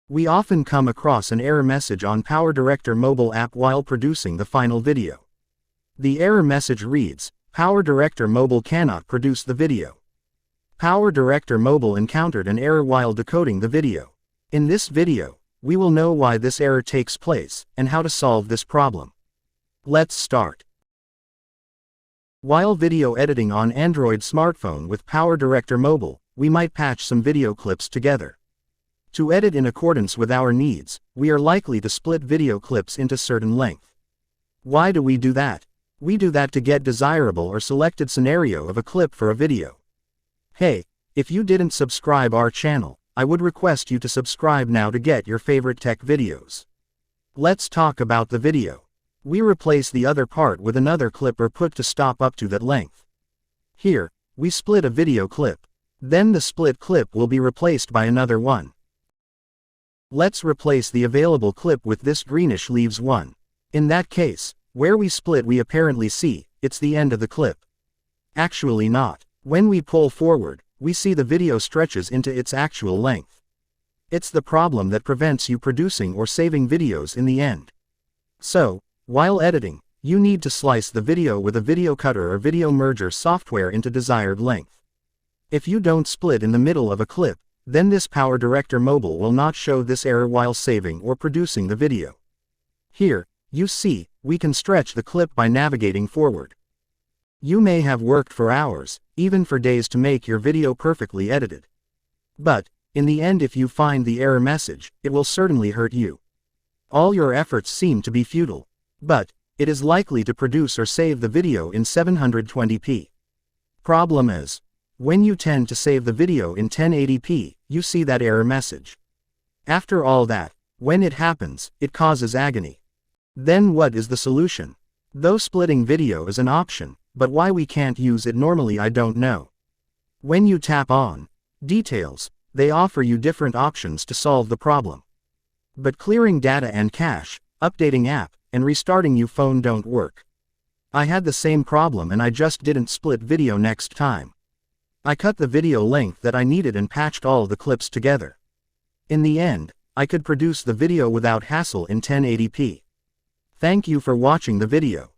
We often come across an error message on PowerDirector Mobile app while producing the final video. The error message reads, PowerDirector Mobile cannot produce the video. PowerDirector Mobile encountered an error while decoding the video. In this video, we will know why this error takes place and how to solve this problem. Let's start. While video editing on Android smartphone with PowerDirector Mobile, we might patch some video clips together. To edit in accordance with our needs, we are likely to split video clips into certain length. Why do we do that? We do that to get desirable or selected scenario of a clip for a video. Hey, if you didn't subscribe our channel, I would request you to subscribe now to get your favorite tech videos. Let's talk about the video. We replace the other part with another clip or put to stop up to that length. Here, we split a video clip. Then the split clip will be replaced by another one. Let's replace the available clip with this greenish leaves one. In that case, where we split we apparently see, it's the end of the clip. Actually not. When we pull forward, we see the video stretches into its actual length. It's the problem that prevents you producing or saving videos in the end. So, while editing, you need to slice the video with a video cutter or video merger software into desired length. If you don't split in the middle of a clip, then this PowerDirector Mobile will not show this error while saving or producing the video. Here, you see, we can stretch the clip by navigating forward. You may have worked for hours, even for days to make your video perfectly edited. But, in the end if you find the error message, it will certainly hurt you. All your efforts seem to be futile. But, it is likely to produce or save the video in 720p. Problem is, when you tend to save the video in 1080p, you see that error message. After all that, when it happens, it causes agony. Then what is the solution? Though splitting video is an option, but why we can't use it normally I don't know. When you tap on Details, they offer you different options to solve the problem. But clearing data and cache, updating app, and restarting your phone don't work. I had the same problem and I just didn't split video next time. I cut the video length that I needed and patched all the clips together. In the end, I could produce the video without hassle in 1080p. Thank you for watching the video.